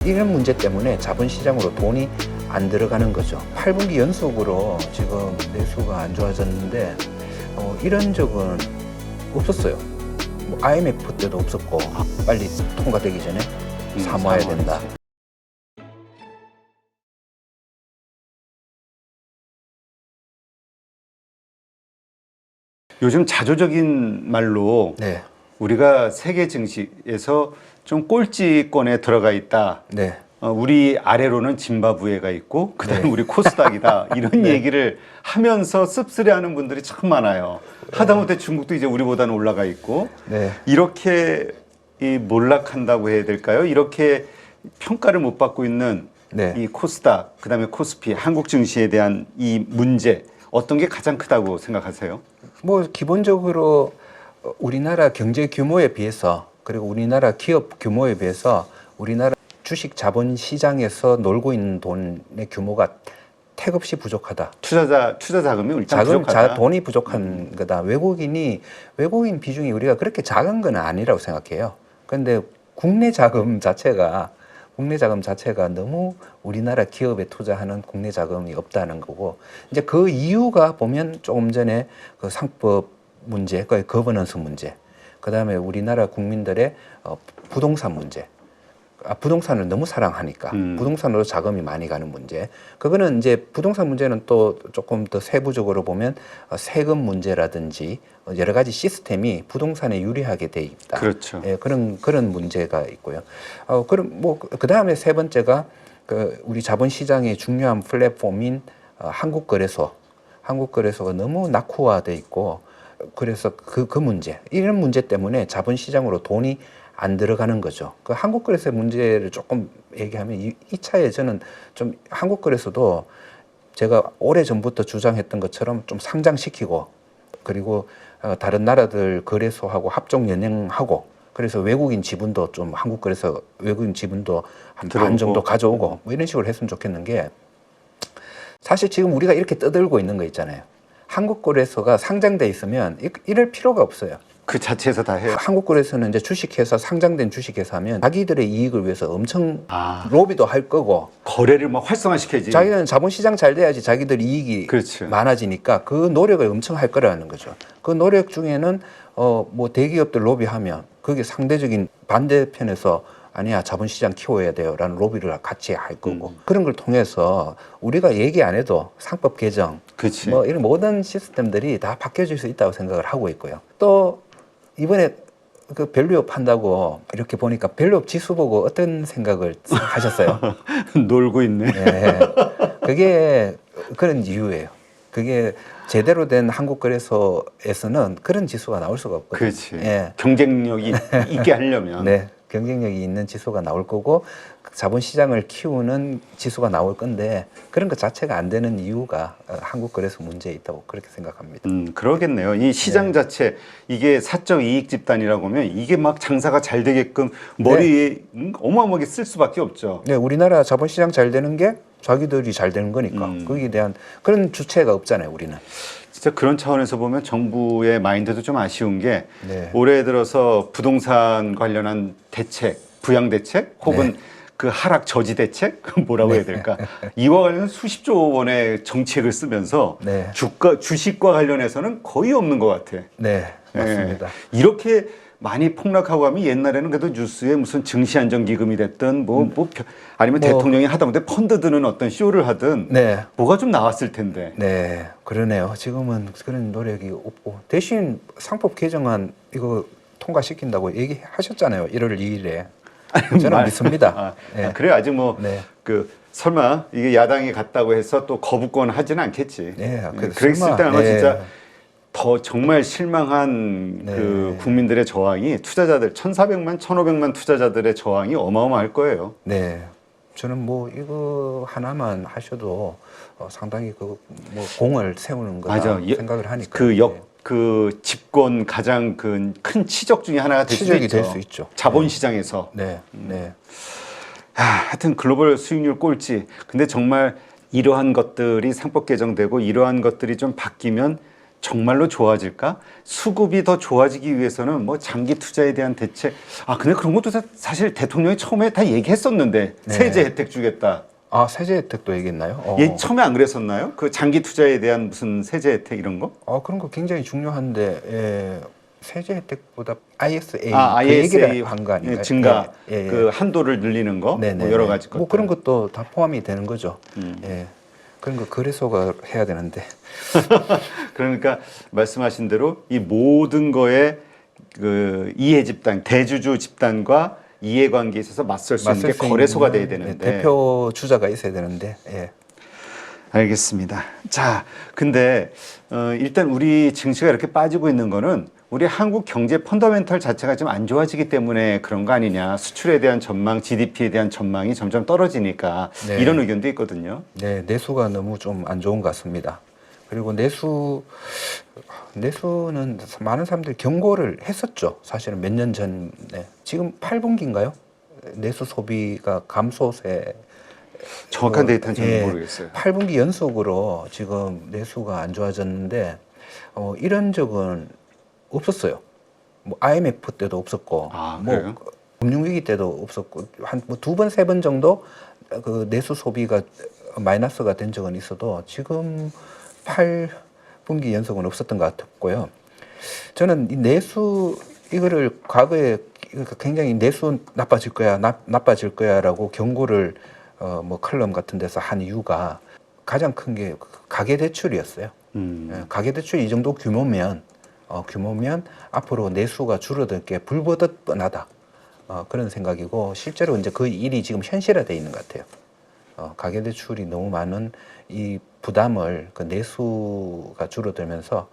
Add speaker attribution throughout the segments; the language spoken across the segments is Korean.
Speaker 1: 이런 문제 때문에 자본시장으로 돈이 안 들어가는 거죠. 8분기 연속으로 지금 내수가 안 좋아졌는데 이런 적은 없었어요. 뭐 IMF 때도 없었고 빨리 통과되기 전에 사모해야 된다.
Speaker 2: 요즘 자조적인 말로
Speaker 1: 네.
Speaker 2: 우리가 세계 증시에서 좀 꼴찌권에 들어가 있다.
Speaker 1: 네.
Speaker 2: 우리 아래로는 짐바브웨가 있고 그다음에
Speaker 1: 네.
Speaker 2: 우리 코스닥이다. 이런 얘기를 하면서 씁쓸해하는 분들이 참 많아요. 하다못해 중국도 이제 우리보다는 올라가 있고
Speaker 1: 네.
Speaker 2: 이렇게 몰락한다고 해야 될까요? 이렇게 평가를 못 받고 있는
Speaker 1: 네.
Speaker 2: 이 코스닥, 그다음에 코스피, 한국 증시에 대한 이 문제 어떤 게 가장 크다고 생각하세요?
Speaker 1: 뭐 기본적으로 우리나라 경제 규모에 비해서 그리고 우리나라 기업 규모에 비해서 우리나라 주식 자본 시장에서 놀고 있는 돈의 규모가 택없이 부족하다.
Speaker 2: 투자 자금이 일단 부족하다.
Speaker 1: 돈이 부족한 거다. 외국인 비중이 우리가 그렇게 작은 건 아니라고 생각해요. 그런데 국내 자금 자체가 너무 우리나라 기업에 투자하는 국내 자금이 없다는 거고, 이제 그 이유가 보면 조금 전에 그 상법 문제, 그 거버넌스 문제, 그 다음에 우리나라 국민들의 부동산 문제. 부동산을 너무 사랑하니까 부동산으로 자금이 많이 가는 문제. 그거는 이제 부동산 문제는 또 조금 더 세부적으로 보면 세금 문제라든지 여러 가지 시스템이 부동산에 유리하게 돼 있다.
Speaker 2: 그렇죠.
Speaker 1: 예, 그런 문제가 있고요. 그럼 뭐 그 다음에 세 번째가 우리 자본시장의 중요한 플랫폼인 한국거래소가 너무 낙후화돼 있고, 그래서 그 문제, 이런 문제 때문에 자본시장으로 돈이 안 들어가는 거죠. 그 한국거래소의 문제를 조금 얘기하면 이 차에 저는 좀 한국거래소도 제가 오래전부터 주장했던 것처럼 좀 상장시키고, 그리고 다른 나라들 거래소하고 합종 연영하고, 그래서 외국인 지분도 좀 한국거래소 외국인 지분도 한 반 정도 가져오고 뭐 이런 식으로 했으면 좋겠는 게, 사실 지금 우리가 이렇게 떠들고 있는 거 있잖아요. 한국거래소가 상장돼 있으면 이럴 필요가 없어요.
Speaker 2: 그 자체에서 다 해요.
Speaker 1: 한국거래소는 이제 주식회사, 상장된 주식회사 하면 자기들의 이익을 위해서 엄청 로비도 할 거고,
Speaker 2: 거래를 막 활성화시켜야지.
Speaker 1: 자기는 자본시장 잘 돼야지 자기들 이익이
Speaker 2: 그렇지.
Speaker 1: 많아지니까 그 노력을 엄청 할 거라는 거죠. 그 노력 중에는 뭐 대기업들 로비하면 그게 상대적인 반대편에서 아니야, 자본시장 키워야 돼요 라는 로비를 같이 할 거고, 그런 걸 통해서 우리가 얘기 안 해도 상법 개정,
Speaker 2: 그치.
Speaker 1: 뭐 이런 모든 시스템들이 다 바뀌어질 수 있다고 생각을 하고 있고요. 또 이번에 그 밸류업 한다고 이렇게 보니까 밸류업 지수 보고 어떤 생각을 하셨어요?
Speaker 2: 놀고 있네.
Speaker 1: 네. 그게 그런 이유예요. 그게 제대로 된 한국거래소에서는 그런 지수가 나올 수가 없거든요.
Speaker 2: 그렇지.
Speaker 1: 예.
Speaker 2: 경쟁력이 있게 하려면.
Speaker 1: 네. 경쟁력이 있는 지수가 나올 거고 자본시장을 키우는 지수가 나올 건데, 그런 것 자체가 안 되는 이유가 한국거래소 문제에 있다고 그렇게 생각합니다.
Speaker 2: 그러겠네요. 이 시장 자체, 이게 사적 이익 집단이라고 하면 이게 막 장사가 잘 되게끔 머리에 어마어마하게 쓸 수밖에 없죠.
Speaker 1: 네, 우리나라 자본시장 잘 되는 게 자기들이 잘 되는 거니까 거기에 대한 그런 주체가 없잖아요, 우리는.
Speaker 2: 진짜 그런 차원에서 보면 정부의 마인드도 좀 아쉬운 게
Speaker 1: 네.
Speaker 2: 올해 들어서 부동산 관련한 대책, 부양 대책 혹은
Speaker 1: 네.
Speaker 2: 그 하락 저지 대책 뭐라고 해야 될까? 이와 관련 수십조 원의 정책을 쓰면서
Speaker 1: 네.
Speaker 2: 주식과 관련해서는 거의 없는 것 같아.
Speaker 1: 네, 맞습니다.
Speaker 2: 예. 이렇게 많이 폭락하고 하면 옛날에는 그래도 뉴스에 무슨 증시안정기금이 됐든 아니면 대통령이 하다못해 펀드 드는 어떤 쇼를 하든
Speaker 1: 네.
Speaker 2: 뭐가 좀 나왔을 텐데.
Speaker 1: 네, 그러네요. 지금은 그런 노력이 없고, 대신 상법 개정안 이거 통과시킨다고 얘기하셨잖아요. 1월 2일에. 저는 믿습니다. 네.
Speaker 2: 그래 아직 뭐
Speaker 1: 네.
Speaker 2: 설마 이게 야당이 갔다고 해서 또 거부권 하지는 않겠지.
Speaker 1: 네,
Speaker 2: 그랬을 때 아마
Speaker 1: 네.
Speaker 2: 진짜 더 정말 실망한
Speaker 1: 네.
Speaker 2: 그 국민들의 저항이, 투자자들 1,400만, 1,500만 투자자들의 저항이 어마어마할 거예요.
Speaker 1: 네. 저는 뭐 이거 하나만 하셔도 상당히 뭐 공을 세우는 거다 생각을 하니까.
Speaker 2: 그 집권 가장 큰 치적 중에 하나가 될 수도 있죠.
Speaker 1: 될 수 있죠.
Speaker 2: 자본시장에서.
Speaker 1: 네. 네.
Speaker 2: 하여튼 글로벌 수익률 꼴찌. 근데 정말 이러한 것들이 상법 개정되고 이러한 것들이 좀 바뀌면 정말로 좋아질까? 수급이 더 좋아지기 위해서는 뭐 장기 투자에 대한 대책. 근데 그런 것도 사실 대통령이 처음에 다 얘기했었는데
Speaker 1: 네.
Speaker 2: 세제 혜택 주겠다.
Speaker 1: 아, 세제 혜택도 얘기했나요?
Speaker 2: 얘 처음에 안 그랬었나요? 그 장기 투자에 대한 무슨 세제 혜택 이런 거?
Speaker 1: 그런 거 굉장히 중요한데 세제 혜택보다 ISA 그
Speaker 2: ISA
Speaker 1: 얘기를 한 거 아닌가요?
Speaker 2: 증가
Speaker 1: 예, 예.
Speaker 2: 그 한도를 늘리는 거,
Speaker 1: 네네.
Speaker 2: 뭐 여러 가지 것들.
Speaker 1: 뭐 그런 것도 다 포함이 되는 거죠. 예. 그런 거 거래소가 해야 되는데.
Speaker 2: 그러니까 말씀하신 대로 이 모든 거에 그 이해 집단, 대주주 집단과 이해관계에 있어서 맞설 수 있는 게 거래소가 돼야 되는데.
Speaker 1: 대표 주자가 있어야 되는데. 예.
Speaker 2: 알겠습니다. 자, 근데 일단 우리 증시가 이렇게 빠지고 있는 거는 우리 한국 경제 펀더멘털 자체가 좀 안 좋아지기 때문에 그런 거 아니냐. 수출에 대한 전망, GDP에 대한 전망이 점점 떨어지니까
Speaker 1: 네.
Speaker 2: 이런 의견도 있거든요.
Speaker 1: 네, 내수가 너무 좀 안 좋은 것 같습니다. 그리고 내수는 많은 사람들이 경고를 했었죠. 사실은 몇 년 전에. 지금 8분기인가요? 내수 소비가 감소세.
Speaker 2: 정확한 데이터는 저는
Speaker 1: 예,
Speaker 2: 모르겠어요.
Speaker 1: 8분기 연속으로 지금 내수가 안 좋아졌는데 이런 적은 없었어요. 뭐 IMF 때도 없었고,
Speaker 2: 그래요?
Speaker 1: 금융위기 때도 없었고, 한 뭐 두 번, 세 번 정도 그 내수 소비가 마이너스가 된 적은 있어도 지금 8분기 연속은 없었던 것 같고요. 저는 이 내수 이거를 과거에 굉장히 내수 나빠질 거야, 나빠질 거야라고 경고를 뭐 칼럼 같은 데서 한 이유가 가장 큰 게 가계 대출이었어요. 가계 대출 이 정도 규모면 앞으로 내수가 줄어들 게 불보듯 뻔하다. 그런 생각이고 실제로 이제 그 일이 지금 현실화되어 있는 것 같아요. 가계 대출이 너무 많은 이 부담을 그 내수가 줄어들면서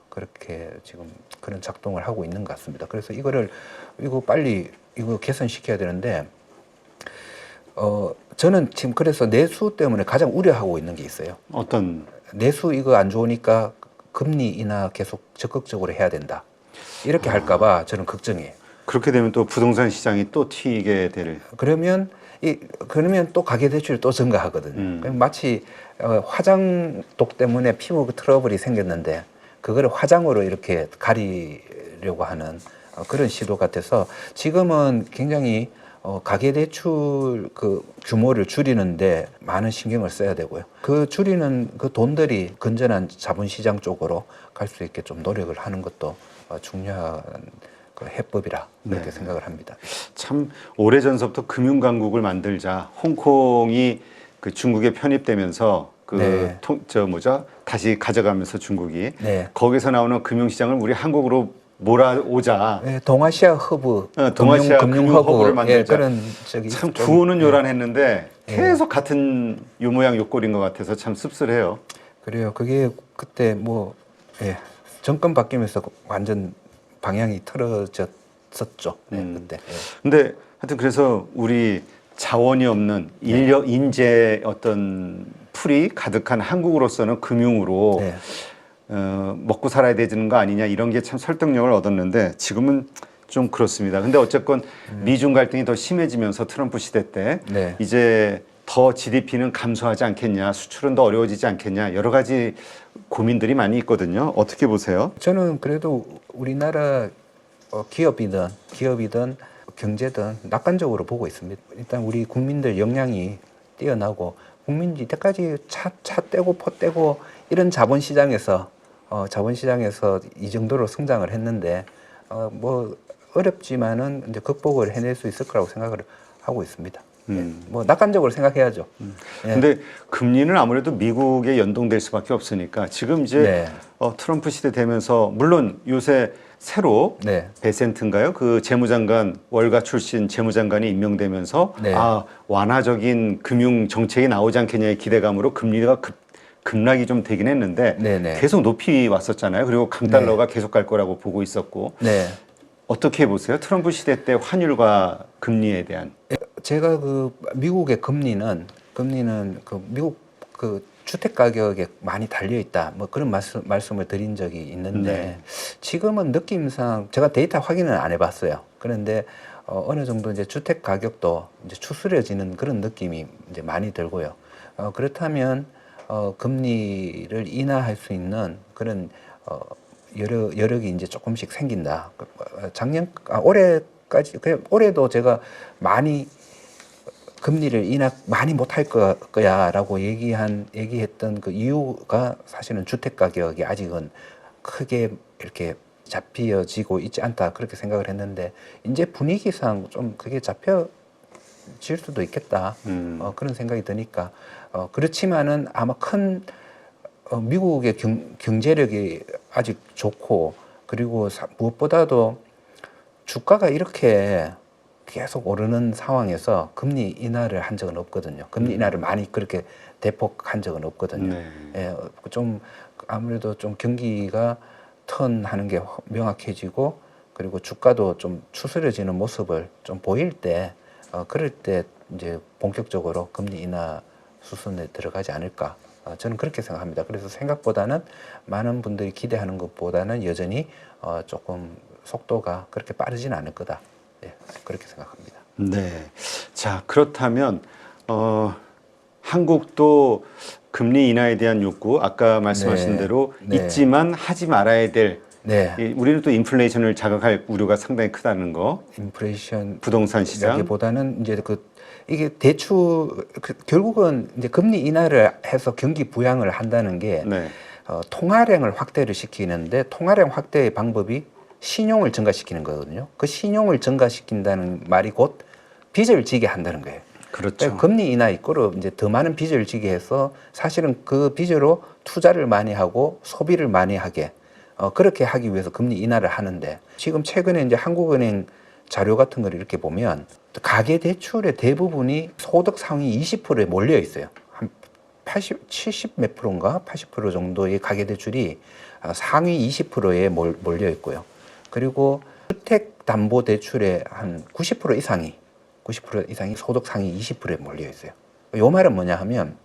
Speaker 1: 그렇게 지금 그런 작동을 하고 있는 것 같습니다. 그래서 이거 빨리 개선시켜야 되는데 저는 지금 그래서 내수 때문에 가장 우려하고 있는 게 있어요.
Speaker 2: 어떤?
Speaker 1: 내수 이거 안 좋으니까 금리 인하 계속 적극적으로 해야 된다. 이렇게 할까봐 저는 걱정이에요.
Speaker 2: 그렇게 되면 또 부동산 시장이 또 튀게 될.
Speaker 1: 그러면 또 가계 대출이 또 증가하거든요. 마치 화장독 때문에 피부 트러블이 생겼는데 그거를 화장으로 이렇게 가리려고 하는 그런 시도 같아서 지금은 굉장히 가계 대출 그 규모를 줄이는데 많은 신경을 써야 되고요. 그 줄이는 그 돈들이 건전한 자본시장 쪽으로 갈 수 있게 좀 노력을 하는 것도 중요한 그 해법이라 그렇게 생각을 합니다.
Speaker 2: 참 오래전서부터 금융강국을 만들자. 홍콩이 그 중국에 편입되면서 다시 가져가면서 중국이 거기서 나오는 금융시장을 우리 한국으로 몰아오자.
Speaker 1: 네, 동아시아 허브,
Speaker 2: 동아시아 금융 허브를 만들자.
Speaker 1: 그런
Speaker 2: 참 구호는 요란했는데 계속 같은 유모양 요꼴인 것 같아서 참 씁쓸해요.
Speaker 1: 그래요. 그게 그때 정권 바뀌면서 완전 방향이 틀어졌었죠. 그때.
Speaker 2: 근데 하여튼 그래서 우리 자원이 없는 인력, 인재 어떤 풀이 가득한 한국으로서는 금융으로 먹고 살아야 되는 거 아니냐 이런 게 참 설득력을 얻었는데 지금은 좀 그렇습니다. 근데 어쨌건 미중 갈등이 더 심해지면서 트럼프 시대 때 이제 더 GDP는 감소하지 않겠냐, 수출은 더 어려워지지 않겠냐 여러 가지 고민들이 많이 있거든요. 어떻게 보세요?
Speaker 1: 저는 그래도 우리나라 기업이든 경제든 낙관적으로 보고 있습니다. 일단 우리 국민들 역량이 뛰어나고 국민이 이때까지 차 떼고 포 떼고 이런 자본시장에서 이 정도로 성장을 했는데 뭐 어렵지만은 이제 극복을 해낼 수 있을 거라고 생각을 하고 있습니다. 뭐 낙관적으로 생각해야죠.
Speaker 2: 근데 금리는 아무래도 미국에 연동될 수밖에 없으니까 지금 이제 트럼프 시대 되면서 물론 요새 새로 베센트인가요? 그 재무장관 월가 출신 재무장관이 임명되면서 완화적인 금융 정책이 나오지 않겠냐의 기대감으로 금리가 급락이 좀 되긴 했는데 계속 높이 왔었잖아요. 그리고 강달러가 계속 갈 거라고 보고 있었고 어떻게 보세요? 트럼프 시대 때 환율과 금리에 대한
Speaker 1: 제가 그 미국의 금리는 그 미국 그 주택 가격에 많이 달려 있다. 뭐 그런 말씀을 드린 적이 있는데 지금은 느낌상 제가 데이터 확인은 안 해봤어요. 그런데 어느 정도 이제 주택 가격도 이제 추스려지는 그런 느낌이 이제 많이 들고요. 그렇다면 금리를 인하할 수 있는 그런 여력이 이제 조금씩 생긴다. 올해까지 올해도 제가 많이 금리를 인하 많이 못할 거야라고 얘기했던 그 이유가 사실은 주택 가격이 아직은 크게 이렇게 잡혀지고 있지 않다 그렇게 생각을 했는데 이제 분위기상 좀 그게 잡혀질 수도 있겠다 그런 생각이 드니까 그렇지만은 아마 큰 미국의 경제력이 아직 좋고 그리고 무엇보다도 주가가 이렇게 계속 오르는 상황에서 금리 인하를 한 적은 없거든요. 금리 인하를 많이 그렇게 대폭 한 적은 없거든요.
Speaker 2: 네.
Speaker 1: 예, 좀 아무래도 좀 경기가 턴하는 게 명확해지고 그리고 주가도 좀 추스려지는 모습을 좀 보일 때 그럴 때 이제 본격적으로 금리 인하 수순에 들어가지 않을까. 저는 그렇게 생각합니다. 그래서 생각보다는 많은 분들이 기대하는 것보다는 여전히 조금 속도가 그렇게 빠르진 않을 거다. 네, 그렇게 생각합니다.
Speaker 2: 네. 자, 그렇다면 한국도 금리 인하에 대한 욕구, 아까 말씀하신 대로 있지만 하지 말아야 될 우리는 또 인플레이션을 자극할 우려가 상당히 크다는 거.
Speaker 1: 인플레이션
Speaker 2: 부동산 시장
Speaker 1: 보다는 이제 이게 대출 결국은 이제 금리 인하를 해서 경기 부양을 한다는 게 통화량을 확대를 시키는데 통화량 확대의 방법이 신용을 증가시키는 거거든요. 그 신용을 증가시킨다는 말이 곧 빚을 지게 한다는 거예요.
Speaker 2: 그렇죠.
Speaker 1: 그러니까 금리 인하 이꼬르 이제 더 많은 빚을 지게 해서 사실은 그 빚으로 투자를 많이 하고 소비를 많이 하게 그렇게 하기 위해서 금리 인하를 하는데 지금 최근에 이제 한국은행 자료 같은 걸 이렇게 보면 가계 대출의 대부분이 소득 상위 20%에 몰려 있어요. 한 70 몇 프로인가 80% 정도의 가계 대출이 상위 20%에 몰려 있고요. 그리고 주택담보대출의 한 90% 이상이 소득 상위 20%에 몰려 있어요. 이 말은 뭐냐 하면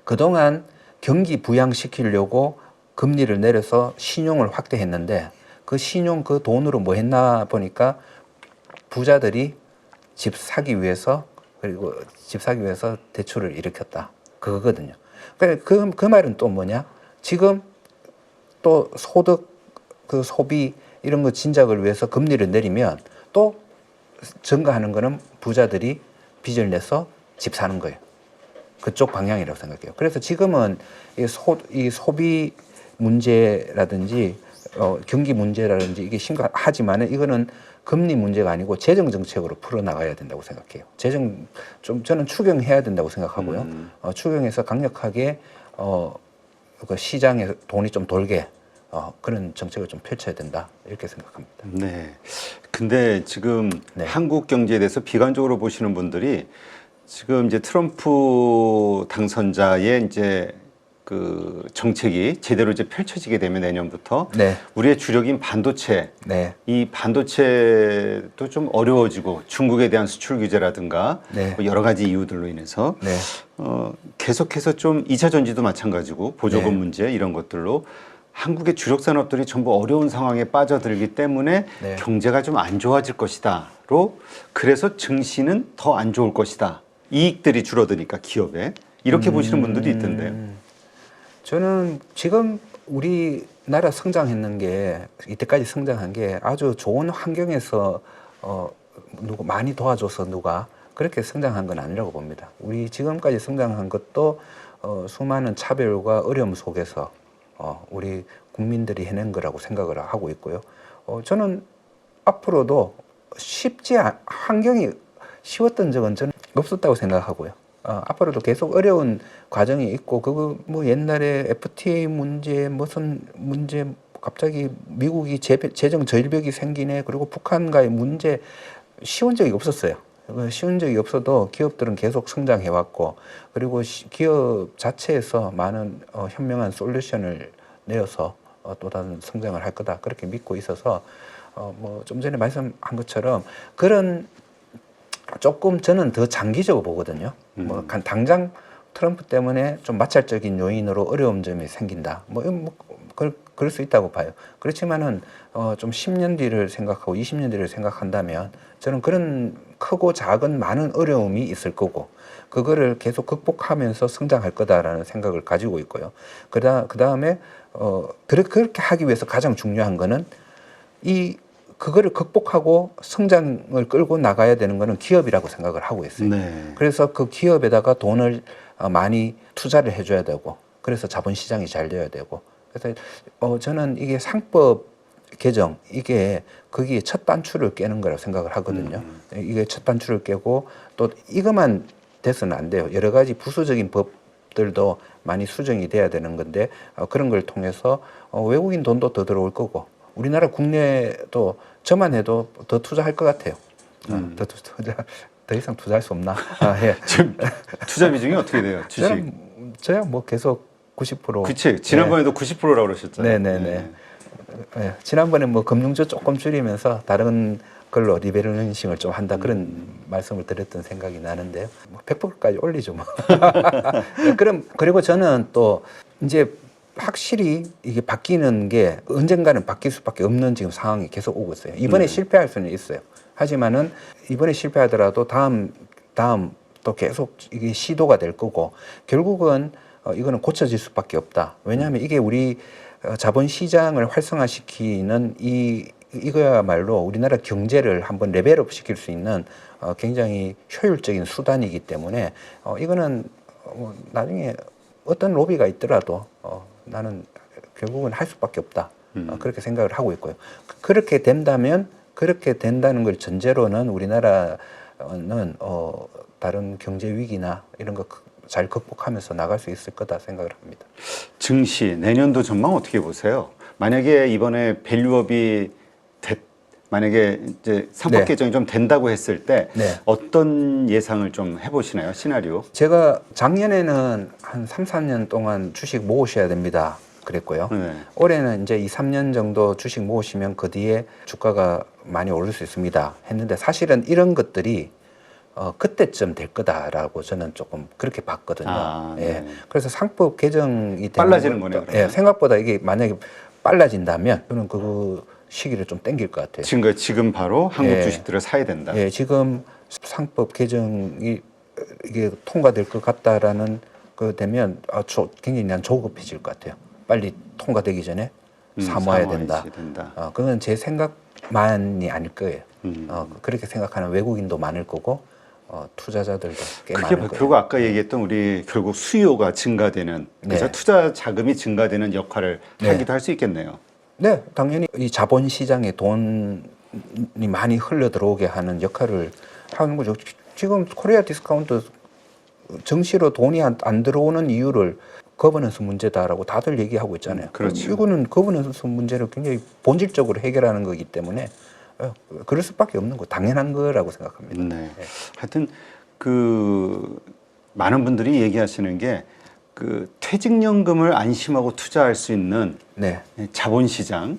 Speaker 1: 그동안 경기 부양시키려고 금리를 내려서 신용을 확대했는데 그 신용 그 돈으로 뭐 했나 보니까 부자들이 집 사기 위해서 대출을 일으켰다. 그거거든요. 그 말은 또 뭐냐? 지금 또 소득 그 소비 이런 거 진작을 위해서 금리를 내리면 또 증가하는 거는 부자들이 빚을 내서 집 사는 거예요. 그쪽 방향이라고 생각해요. 그래서 지금은 이 소비 문제라든지 경기 문제라든지 이게 심각하지만은 이거는 금리 문제가 아니고 재정 정책으로 풀어나가야 된다고 생각해요. 저는 추경해야 된다고 생각하고요. 추경해서 강력하게 그 시장에 돈이 좀 돌게 그런 정책을 좀 펼쳐야 된다 이렇게 생각합니다.
Speaker 2: 네. 근데 지금 한국 경제에 대해서 비관적으로 보시는 분들이 지금 이제 트럼프 당선자의 이제 그 정책이 제대로 이제 펼쳐지게 되면 내년부터 우리의 주력인 반도체, 이 반도체도 좀 어려워지고 중국에 대한 수출 규제라든가 뭐 여러 가지 이유들로 인해서 계속해서 좀 2차 전지도 마찬가지고 보조금 문제 이런 것들로 한국의 주력 산업들이 전부 어려운 상황에 빠져들기 때문에 경제가 좀 안 좋아질 것이다로 그래서 증시는 더 안 좋을 것이다. 이익들이 줄어드니까 기업에 이렇게 보시는 분들도 있던데요.
Speaker 1: 저는 지금 우리나라 성장했는 게 이때까지 성장한 게 아주 좋은 환경에서 누구 많이 도와줘서 누가 그렇게 성장한 건 아니라고 봅니다. 우리 지금까지 성장한 것도 수많은 차별과 어려움 속에서 우리 국민들이 해낸 거라고 생각을 하고 있고요. 저는 앞으로도 환경이 쉬웠던 적은 저는 없었다고 생각하고요. 앞으로도 계속 어려운 과정이 있고 그거 뭐 옛날에 FTA 문제 무슨 문제 갑자기 미국이 재정 절벽이 생기네 그리고 북한과의 문제 쉬운 적이 없었어요. 쉬운 적이 없어도 기업들은 계속 성장해 왔고 그리고 기업 자체에서 많은 현명한 솔루션을 내어서 또 다른 성장을 할 거다 그렇게 믿고 있어서 뭐 좀 전에 말씀한 것처럼 그런 조금 저는 더 장기적으로 보거든요. 뭐 당장 트럼프 때문에 좀 마찰적인 요인으로 어려운 점이 생긴다. 그럴 수 있다고 봐요. 그렇지만은 좀 10년 뒤를 생각하고 20년 뒤를 생각한다면 저는 그런 크고 작은 많은 어려움이 있을 거고 그거를 계속 극복하면서 성장할 거다라는 생각을 가지고 있고요. 그다음에 그렇게 하기 위해서 가장 중요한 거는 그거를 극복하고 성장을 끌고 나가야 되는 거는 기업이라고 생각을 하고 있어요.
Speaker 2: 네.
Speaker 1: 그래서 그 기업에다가 돈을 많이 투자를 해줘야 되고 그래서 자본시장이 잘 돼야 되고 그래서 저는 이게 상법 개정 이게 거기에 첫 단추를 깨는 거라고 생각을 하거든요. 이게 첫 단추를 깨고 또 이것만 돼서는 안 돼요. 여러 가지 부수적인 법들도 많이 수정이 돼야 되는 건데 그런 걸 통해서 외국인 돈도 더 들어올 거고 우리나라 국내도 저만 해도 더 투자할 것 같아요. 더 이상 투자할 수 없나? 예.
Speaker 2: 지금 투자 비중이 어떻게 돼요? 주식?
Speaker 1: 저야 뭐 계속 90%.
Speaker 2: 그치. 지난번에도 90%라고 그러셨잖아요.
Speaker 1: 네네네. 예. 지난번에 뭐 금융주 조금 줄이면서 다른 걸로 리베럴링싱을 좀 한다 그런 말씀을 드렸던 생각이 나는데요. 뭐 100%까지 올리죠 뭐. 그리고 저는 또 이제 확실히 이게 바뀌는 게 언젠가는 바뀔 수밖에 없는 지금 상황이 계속 오고 있어요. 이번에 실패할 수는 있어요. 하지만은 이번에 실패하더라도 다음 또 계속 이게 시도가 될 거고 결국은 이거는 고쳐질 수밖에 없다. 왜냐하면 이게 우리 자본시장을 활성화시키는 이거야말로 우리나라 경제를 한번 레벨업 시킬 수 있는 굉장히 효율적인 수단이기 때문에 이거는 나중에 어떤 로비가 있더라도 나는 결국은 할 수밖에 없다. 그렇게 생각을 하고 있고요. 그렇게 된다면 그렇게 된다는 걸 전제로는 우리나라는 다른 경제 위기나 이런 거 잘 극복하면서 나갈 수 있을 거다 생각을 합니다.
Speaker 2: 증시 내년도 전망 어떻게 보세요? 만약에 이번에 밸류업이 만약에 이제 상법 개정이 좀 된다고 했을 때 어떤 예상을 좀 해보시나요? 시나리오?
Speaker 1: 제가 작년에는 한 3, 4년 동안 주식 모으셔야 됩니다. 그랬고요. 올해는 이제 2, 3년 정도 주식 모으시면 그 뒤에 주가가 많이 오를 수 있습니다. 했는데 사실은 이런 것들이 그때쯤 될 거다라고 저는 조금 그렇게 봤거든요. 예. 그래서 상법 개정이
Speaker 2: 빨라지는 거네요.
Speaker 1: 예, 생각보다 이게 만약에 빨라진다면 저는 그 시기를 좀 땡길 것 같아요.
Speaker 2: 지금 바로 한국 주식들을 사야 된다.
Speaker 1: 예, 지금 상법 개정이 이게 통과될 것 같다라는 거 되면 굉장히 난 조급해질 것 같아요. 빨리 통과되기 전에 사모아야 된다. 그건 제 생각만이 아닐 거예요. 그렇게 생각하는 외국인도 많을 거고 투자자들도 꽤 많을 거예요.
Speaker 2: 결국 아까 얘기했던 우리 결국 수요가 증가되는 그래서 투자 자금이 증가되는 역할을 하기도 할 수 있겠네요.
Speaker 1: 네, 당연히 이 자본시장에 돈이 많이 흘러 들어오게 하는 역할을 하는 거죠. 지금 코리아 디스카운트 정시로 돈이 안 들어오는 이유를 거버넌스 문제다라고 다들 얘기하고 있잖아요.
Speaker 2: 그렇죠.
Speaker 1: 이거는 거버넌스 문제를 굉장히 본질적으로 해결하는 거기 때문에 그럴 수밖에 없는 거 당연한 거라고 생각합니다.
Speaker 2: 네. 하여튼 많은 분들이 얘기하시는 게 퇴직연금을 안심하고 투자할 수 있는 자본시장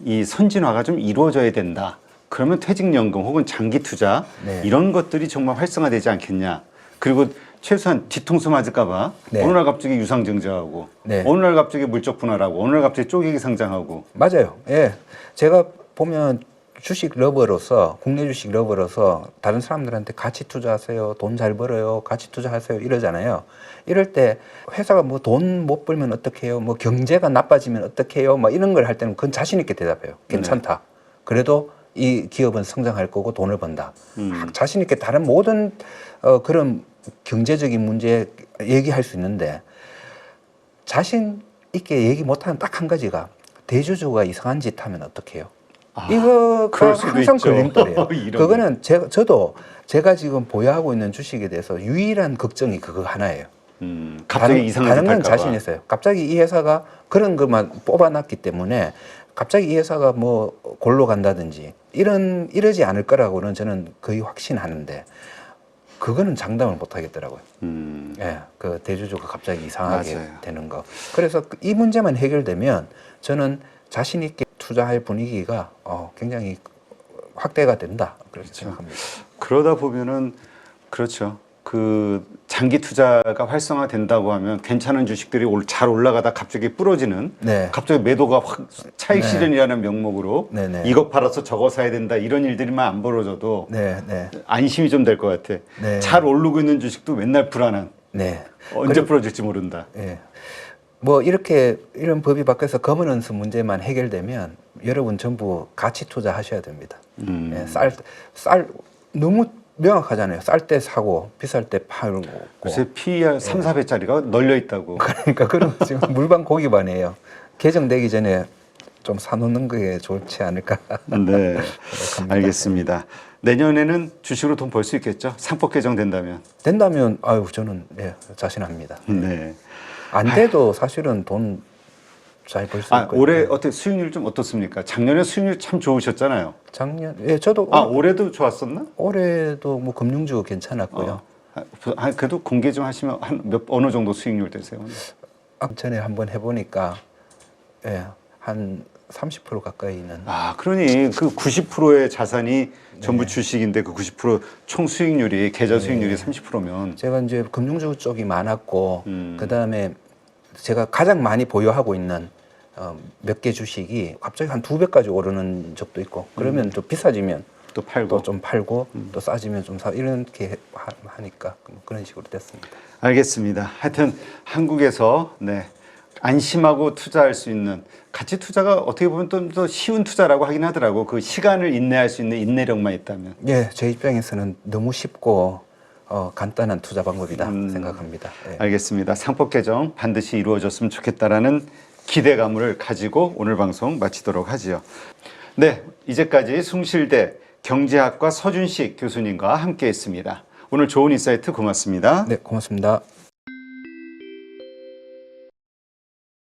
Speaker 2: 이 선진화가 좀 이루어져야 된다. 그러면 퇴직연금 혹은 장기 투자 이런 것들이 정말 활성화되지 않겠냐. 그리고 최소한 뒤통수 맞을까봐 어느 날 갑자기 유상증자하고 어느 날 갑자기 물적 분할하고 어느 날 갑자기 쪼개기 상장하고
Speaker 1: 맞아요. 예, 제가 보면 주식 러버로서 국내 주식 러버로서 다른 사람들한테 같이 투자하세요. 돈 잘 벌어요. 같이 투자하세요. 이러잖아요. 이럴 때 회사가 뭐 돈 못 벌면 어떡해요? 뭐 경제가 나빠지면 어떡해요? 뭐 이런 걸 할 때는 그건 자신 있게 대답해요. 괜찮다. 그래도 이 기업은 성장할 거고 돈을 번다. 자신 있게 다른 모든 그런 경제적인 문제 얘기할 수 있는데 자신 있게 얘기 못하는 딱 한 가지가 대주주가 이상한 짓 하면 어떡해요? 이거가 항상 걸림돌이에요. 그거는 저도 제가 지금 보유하고 있는 주식에 대해서 유일한 걱정이 그거 하나예요.
Speaker 2: 갑자기 이상한 짓
Speaker 1: 다른 건
Speaker 2: 할까
Speaker 1: 자신
Speaker 2: 봐.
Speaker 1: 있어요. 갑자기 이 회사가 그런 것만 뽑아놨기 때문에 갑자기 이 회사가 뭐 골로 간다든지 이러지 않을 거라고는 저는 거의 확신하는데 그거는 장담을 못 하겠더라고요. 예, 그 대주주가 갑자기 이상하게 되는 거. 그래서 이 문제만 해결되면 저는 자신 있게 투자할 분위기가 굉장히 확대가 된다. 그렇게 생각합니다.
Speaker 2: 그러다 보면은 그렇죠. 장기 투자가 활성화된다고 하면 괜찮은 주식들이 잘 올라가다 갑자기 부러지는
Speaker 1: 네.
Speaker 2: 갑자기 매도가 확 차익
Speaker 1: 네.
Speaker 2: 실현이라는 명목으로
Speaker 1: 네, 네.
Speaker 2: 이거 팔아서 저거 사야 된다 이런 일들만 안 벌어져도
Speaker 1: 네, 네.
Speaker 2: 안심이 좀 될 것 같아.
Speaker 1: 네.
Speaker 2: 잘 오르고 있는 주식도 맨날 불안한.
Speaker 1: 네.
Speaker 2: 언제 부러질지 모른다.
Speaker 1: 예. 뭐 이렇게 이런 법이 바뀌어서 거버넌스 문제만 해결되면 여러분 전부 가치 투자하셔야 됩니다. 예, 쌀 너무 명확하잖아요. 쌀 때 사고 비쌀 때 팔고.
Speaker 2: 글쎄 PER 3, 4배짜리가 널려 있다고.
Speaker 1: 그러니까 그런 지금 물방 고기반이에요. 개정되기 전에 좀 사놓는 게 좋지 않을까.
Speaker 2: 네, 알겠습니다. 내년에는 주식으로 돈 벌 수 있겠죠? 상법 개정된다면.
Speaker 1: 된다면 아유 저는 네, 자신합니다.
Speaker 2: 네.
Speaker 1: 안 돼도 사실은 돈 잘 벌 수 있고.
Speaker 2: 올해 어떻게 수익률 좀 어떻습니까? 작년에 수익률 참 좋으셨잖아요.
Speaker 1: 작년 예 저도
Speaker 2: 올해도 좋았었나?
Speaker 1: 올해도 뭐 금융주 괜찮았고요.
Speaker 2: 그래도 공개 좀 하시면 어느 정도 수익률 되세요?
Speaker 1: 전에 한번 해보니까 예, 한 30% 가까이는.
Speaker 2: 그러니 그 90%의 자산이 전부
Speaker 1: 네.
Speaker 2: 주식인데 그 90% 총 수익률이 계좌 수익률이 30%면
Speaker 1: 제가 이제 금융주 쪽이 많았고 그 다음에 제가 가장 많이 보유하고 있는 몇 개 주식이 갑자기 한 2배까지 오르는 적도 있고 그러면 또 비싸지면
Speaker 2: 또 팔고
Speaker 1: 또 좀 팔고 또 싸지면 좀 사 이렇게 하니까 그런 식으로 됐습니다.
Speaker 2: 알겠습니다. 하여튼 한국에서 안심하고 투자할 수 있는 가치 투자가 어떻게 보면 좀 더 쉬운 투자라고 하긴 하더라고. 그 시간을 인내할 수 있는 인내력만 있다면.
Speaker 1: 예, 제 입장에서는 너무 쉽고 간단한 투자 방법이다 생각합니다. 예.
Speaker 2: 알겠습니다. 상법 개정 반드시 이루어졌으면 좋겠다라는 기대감을 가지고 오늘 방송 마치도록 하지요. 네, 이제까지 숭실대 경제학과 서준식 교수님과 함께했습니다. 오늘 좋은 인사이트 고맙습니다.
Speaker 1: 네, 고맙습니다.